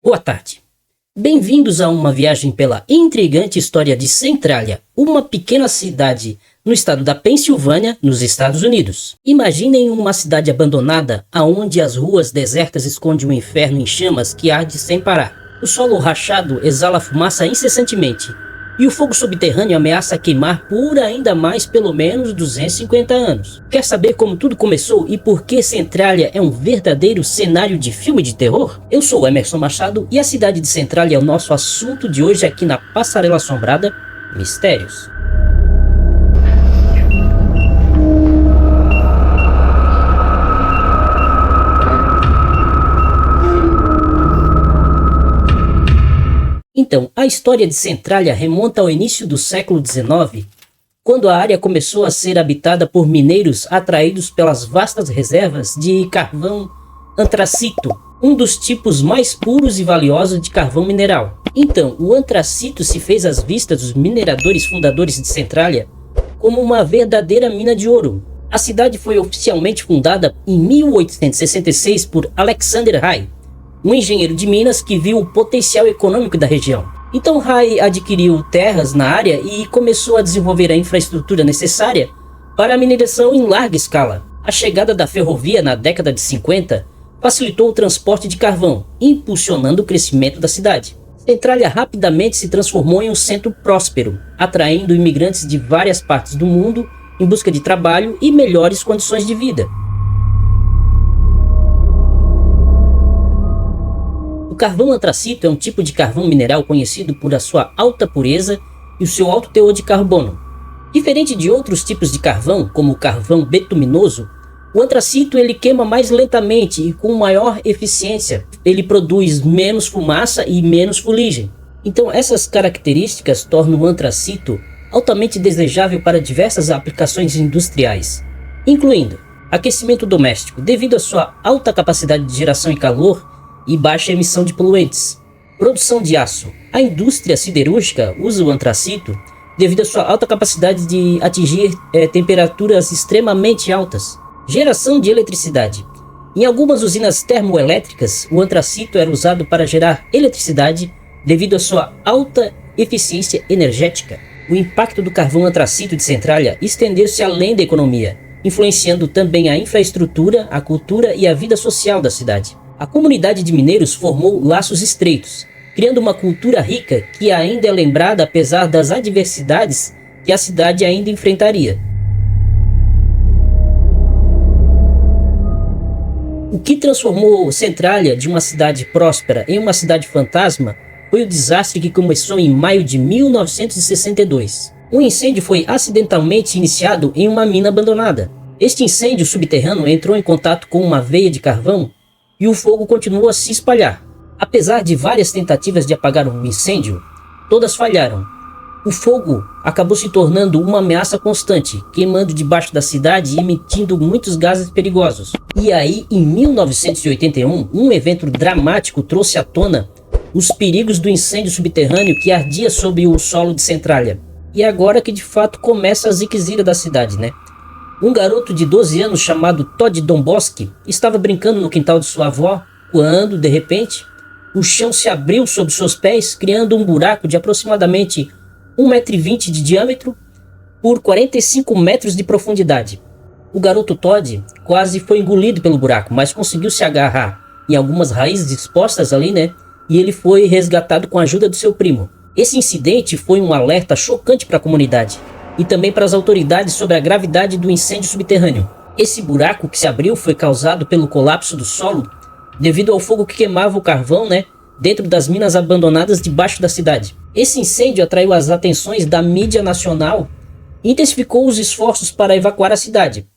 Boa tarde. Bem-vindos a uma viagem pela intrigante história de Centralia, uma pequena cidade no estado da Pensilvânia, nos Estados Unidos. Imaginem uma cidade abandonada, aonde as ruas desertas escondem um inferno em chamas que arde sem parar. O solo rachado exala fumaça incessantemente, e o fogo subterrâneo ameaça queimar por ainda mais pelo menos 250 anos. Quer saber como tudo começou e por que Centralia é um verdadeiro cenário de filme de terror? Eu sou Emerson Machado e a cidade de Centralia é o nosso assunto de hoje aqui na Passarela Assombrada Mistérios. Então, a história de Centralia remonta ao início do século XIX, quando a área começou a ser habitada por mineiros atraídos pelas vastas reservas de carvão antracito, um dos tipos mais puros e valiosos de carvão mineral. Então, o antracito se fez às vistas dos mineradores fundadores de Centralia como uma verdadeira mina de ouro. A cidade foi oficialmente fundada em 1866 por Alexander Hay, um engenheiro de Minas que viu o potencial econômico da região. Então Hay adquiriu terras na área e começou a desenvolver a infraestrutura necessária para a mineração em larga escala. A chegada da ferrovia na década de 50 facilitou o transporte de carvão, impulsionando o crescimento da cidade. Centralia rapidamente se transformou em um centro próspero, atraindo imigrantes de várias partes do mundo em busca de trabalho e melhores condições de vida. O carvão antracito é um tipo de carvão mineral conhecido por a sua alta pureza e o seu alto teor de carbono. Diferente de outros tipos de carvão, como o carvão betuminoso, o antracito ele queima mais lentamente e com maior eficiência. Ele produz menos fumaça e menos fuligem. Então essas características tornam o antracito altamente desejável para diversas aplicações industriais, incluindo aquecimento doméstico, devido à sua alta capacidade de geração de calor e baixa emissão de poluentes. Produção de aço. A indústria siderúrgica usa o antracito devido à sua alta capacidade de atingir temperaturas extremamente altas. Geração de eletricidade. Em algumas usinas termoelétricas, o antracito era usado para gerar eletricidade devido à sua alta eficiência energética. O impacto do carvão antracito de Centralia estendeu-se além da economia, influenciando também a infraestrutura, a cultura e a vida social da cidade. A comunidade de mineiros formou laços estreitos, criando uma cultura rica que ainda é lembrada apesar das adversidades que a cidade ainda enfrentaria. O que transformou Centralia de uma cidade próspera em uma cidade fantasma foi o desastre que começou em maio de 1962. Um incêndio foi acidentalmente iniciado em uma mina abandonada. Este incêndio subterrâneo entrou em contato com uma veia de carvão e o fogo continuou a se espalhar. Apesar de várias tentativas de apagar o incêndio, todas falharam. O fogo acabou se tornando uma ameaça constante, queimando debaixo da cidade e emitindo muitos gases perigosos. E aí, em 1981, um evento dramático trouxe à tona os perigos do incêndio subterrâneo que ardia sob o solo de Centralia. E agora que de fato começa a ziquezira da cidade, né? Um garoto de 12 anos chamado Todd Domboski estava brincando no quintal de sua avó quando, de repente, o chão se abriu sob seus pés, criando um buraco de aproximadamente 1,20 m de diâmetro por 45 metros de profundidade. O garoto Todd quase foi engolido pelo buraco, mas conseguiu se agarrar em algumas raízes expostas ali, né? E ele foi resgatado com a ajuda do seu primo. Esse incidente foi um alerta chocante para a comunidade e também para as autoridades sobre a gravidade do incêndio subterrâneo. Esse buraco que se abriu foi causado pelo colapso do solo devido ao fogo que queimava o carvão, né, dentro das minas abandonadas debaixo da cidade. Esse incêndio atraiu as atenções da mídia nacional e intensificou os esforços para evacuar a cidade,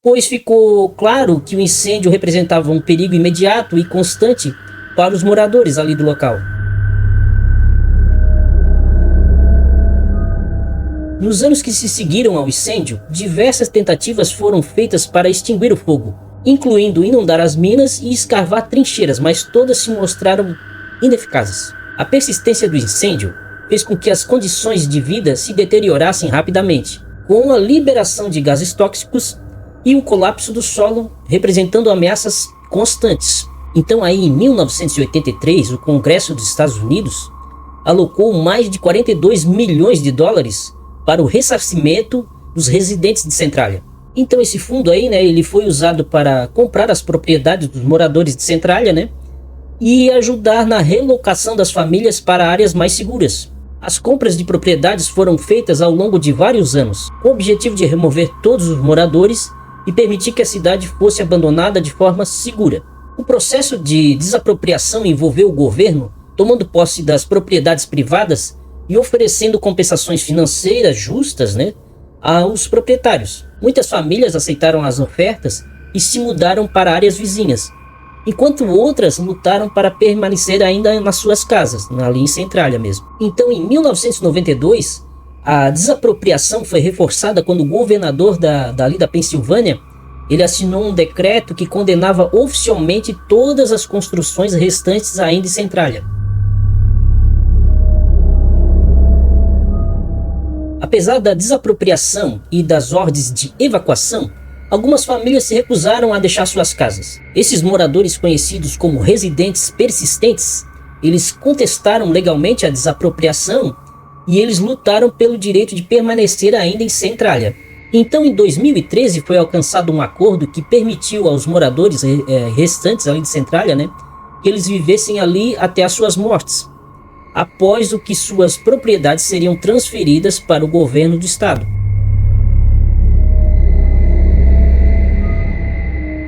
pois ficou claro que o incêndio representava um perigo imediato e constante para os moradores ali do local. Nos anos que se seguiram ao incêndio, diversas tentativas foram feitas para extinguir o fogo, incluindo inundar as minas e escavar trincheiras, mas todas se mostraram ineficazes. A persistência do incêndio fez com que as condições de vida se deteriorassem rapidamente, com a liberação de gases tóxicos e o colapso do solo representando ameaças constantes. Então aí em 1983, o Congresso dos Estados Unidos alocou mais de 42 milhões de dólares para o ressarcimento dos residentes de Centralia. Então esse fundo aí, né, ele foi usado para comprar as propriedades dos moradores de Centralia, né, e ajudar na relocação das famílias para áreas mais seguras. As compras de propriedades foram feitas ao longo de vários anos, com o objetivo de remover todos os moradores e permitir que a cidade fosse abandonada de forma segura. O processo de desapropriação envolveu o governo tomando posse das propriedades privadas e oferecendo compensações financeiras justas, né, aos proprietários. Muitas famílias aceitaram as ofertas e se mudaram para áreas vizinhas, enquanto outras lutaram para permanecer ainda nas suas casas, ali em Centralia mesmo. Então, em 1992, a desapropriação foi reforçada quando o governador dali da Pensilvânia, ele assinou um decreto que condenava oficialmente todas as construções restantes ainda em Centralia. Apesar da desapropriação e das ordens de evacuação, algumas famílias se recusaram a deixar suas casas. Esses moradores, conhecidos como residentes persistentes, eles contestaram legalmente a desapropriação e eles lutaram pelo direito de permanecer ainda em Centralia. Então, em 2013, foi alcançado um acordo que permitiu aos moradores restantes ali de Centralia, né, que eles vivessem ali até as suas mortes, após o que suas propriedades seriam transferidas para o governo do estado.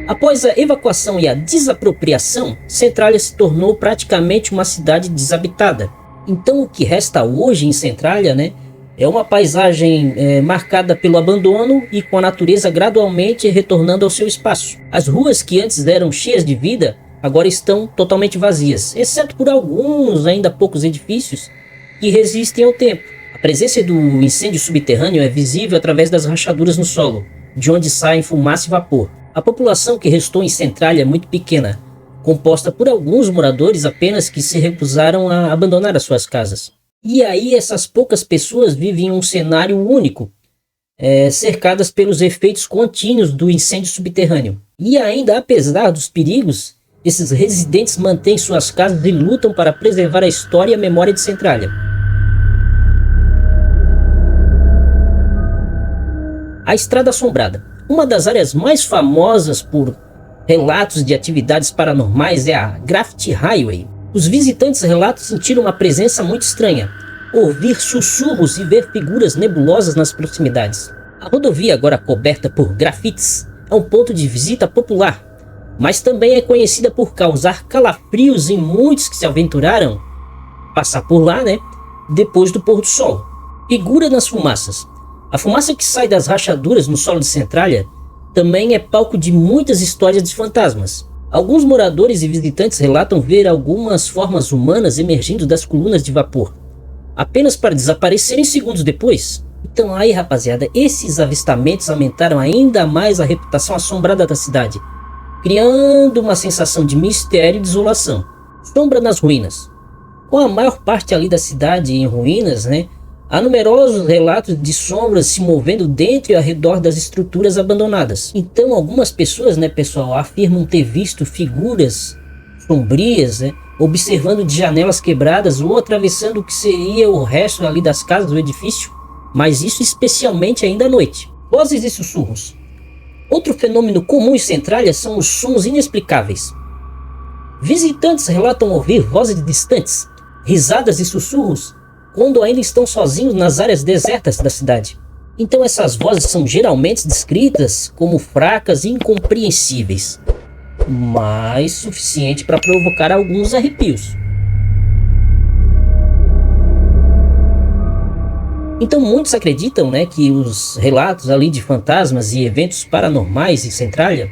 Após a evacuação e a desapropriação, Centralia se tornou praticamente uma cidade desabitada. Então o que resta hoje em Centralia, né, é uma paisagem marcada pelo abandono e com a natureza gradualmente retornando ao seu espaço. As ruas que antes eram cheias de vida agora estão totalmente vazias, exceto por alguns ainda poucos edifícios que resistem ao tempo. A presença do incêndio subterrâneo é visível através das rachaduras no solo, de onde saem fumaça e vapor. A população que restou em Centralia é muito pequena, composta por alguns moradores apenas que se recusaram a abandonar as suas casas. E aí essas poucas pessoas vivem em um cenário único, cercadas pelos efeitos contínuos do incêndio subterrâneo. E ainda apesar dos perigos, esses residentes mantêm suas casas e lutam para preservar a história e a memória de Centralia. A Estrada Assombrada. Uma das áreas mais famosas por relatos de atividades paranormais é a Graffiti Highway. Os visitantes relatam sentir uma presença muito estranha, ouvir sussurros e ver figuras nebulosas nas proximidades. A rodovia, agora coberta por grafites, é um ponto de visita popular, mas também é conhecida por causar calafrios em muitos que se aventuraram passar por lá, né, depois do pôr do sol. Figura nas fumaças. A fumaça que sai das rachaduras no solo de Centralia também é palco de muitas histórias de fantasmas. Alguns moradores e visitantes relatam ver algumas formas humanas emergindo das colunas de vapor, apenas para desaparecerem segundos depois. Então aí, rapaziada, esses avistamentos aumentaram ainda mais a reputação assombrada da cidade, criando uma sensação de mistério e desolação. Sombra nas ruínas. Com a maior parte ali da cidade em ruínas, né, há numerosos relatos de sombras se movendo dentro e ao redor das estruturas abandonadas. Então algumas pessoas, né, pessoal, afirmam ter visto figuras sombrias, né, observando de janelas quebradas ou atravessando o que seria o resto ali das casas do edifício, mas isso especialmente ainda à noite. Vozes e sussurros. Outro fenômeno comum em Centralia são os sons inexplicáveis. Visitantes relatam ouvir vozes distantes, risadas e sussurros quando ainda estão sozinhos nas áreas desertas da cidade. Então essas vozes são geralmente descritas como fracas e incompreensíveis, mas suficiente para provocar alguns arrepios. Então muitos acreditam, né, que os relatos ali de fantasmas e eventos paranormais em Centralia,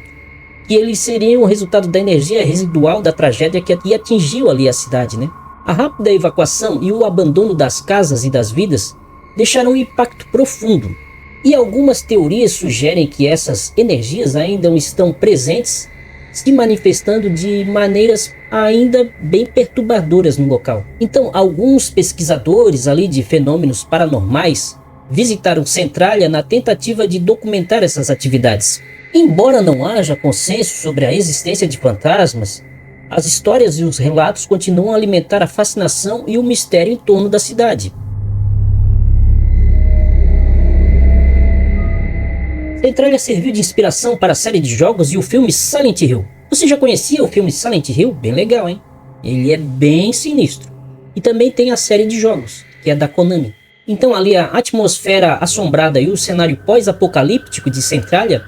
que eles seriam o resultado da energia residual da tragédia que atingiu ali a cidade, né? A rápida evacuação e o abandono das casas e das vidas deixaram um impacto profundo. E algumas teorias sugerem que essas energias ainda estão presentes, se manifestando de maneiras ainda bem perturbadoras no local. Então, alguns pesquisadores ali de fenômenos paranormais visitaram Centralia na tentativa de documentar essas atividades. Embora não haja consenso sobre a existência de fantasmas, As histórias e os relatos continuam a alimentar a fascinação e o mistério em torno da cidade. Centralia serviu de inspiração para a série de jogos e o filme Silent Hill. Você já conhecia o filme Silent Hill? Bem legal, hein? Ele é bem sinistro. E também tem a série de jogos, que é da Konami. Então ali a atmosfera assombrada e o cenário pós-apocalíptico de Centralia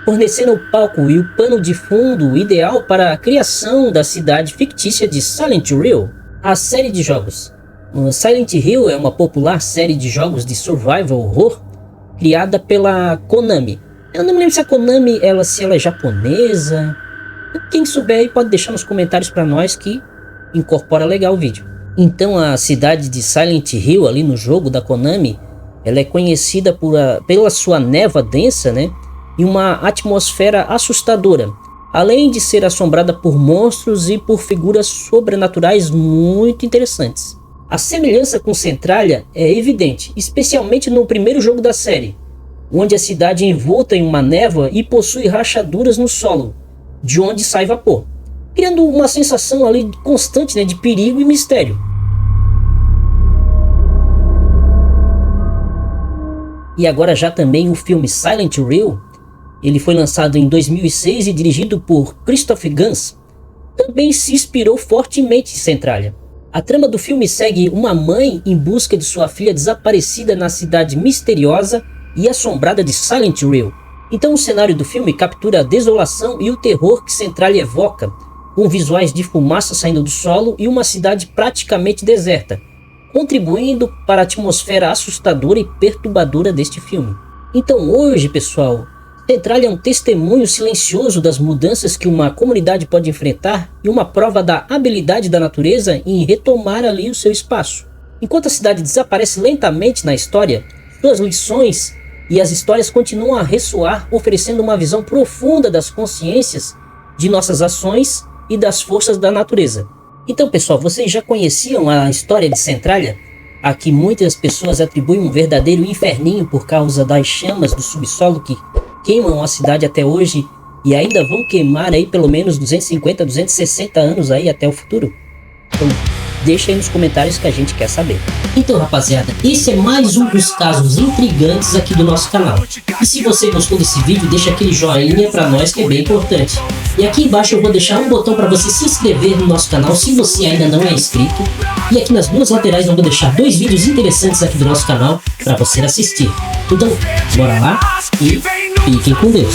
forneceram o palco e o pano de fundo ideal para a criação da cidade fictícia de Silent Hill. A série de jogos. Silent Hill é uma popular série de jogos de survival horror criada pela Konami. Eu não me lembro se a Konami se ela é japonesa. Quem souber aí pode deixar nos comentários para nós que incorpora legal o vídeo. Então a cidade de Silent Hill ali no jogo da Konami, ela é conhecida pela sua névoa densa, né? E uma atmosfera assustadora, além de ser assombrada por monstros e por figuras sobrenaturais muito interessantes. A semelhança com Centralia é evidente, especialmente no primeiro jogo da série, onde a cidade é envolta em uma névoa e possui rachaduras no solo, de onde sai vapor, criando uma sensação ali constante, né, de perigo e mistério. E agora já também o filme Silent Hill, ele foi lançado em 2006 e dirigido por Christoph Gans, também se inspirou fortemente em Centralia. A trama do filme segue uma mãe em busca de sua filha desaparecida na cidade misteriosa e assombrada de Silent Hill. Então o cenário do filme captura a desolação e o terror que Centralia evoca, com visuais de fumaça saindo do solo e uma cidade praticamente deserta, contribuindo para a atmosfera assustadora e perturbadora deste filme. Então hoje, pessoal, Centralia é um testemunho silencioso das mudanças que uma comunidade pode enfrentar e uma prova da habilidade da natureza em retomar ali o seu espaço. Enquanto a cidade desaparece lentamente na história, suas lições e as histórias continuam a ressoar, oferecendo uma visão profunda das consciências de nossas ações e das forças da natureza. Então, pessoal, vocês já conheciam a história de Centralia? A que muitas pessoas atribuem um verdadeiro inferninho por causa das chamas do subsolo que queimam a cidade até hoje e ainda vão queimar aí pelo menos 250, 260 anos aí até o futuro? Então, deixa aí nos comentários que a gente quer saber. Então, rapaziada, esse é mais um dos casos intrigantes aqui do nosso canal. E se você gostou desse vídeo, deixa aquele joinha pra nós que é bem importante. E aqui embaixo eu vou deixar um botão para você se inscrever no nosso canal se você ainda não é inscrito. E aqui nas duas laterais eu vou deixar dois vídeos interessantes aqui do nosso canal para você assistir. Então, bora lá e fiquem com Deus.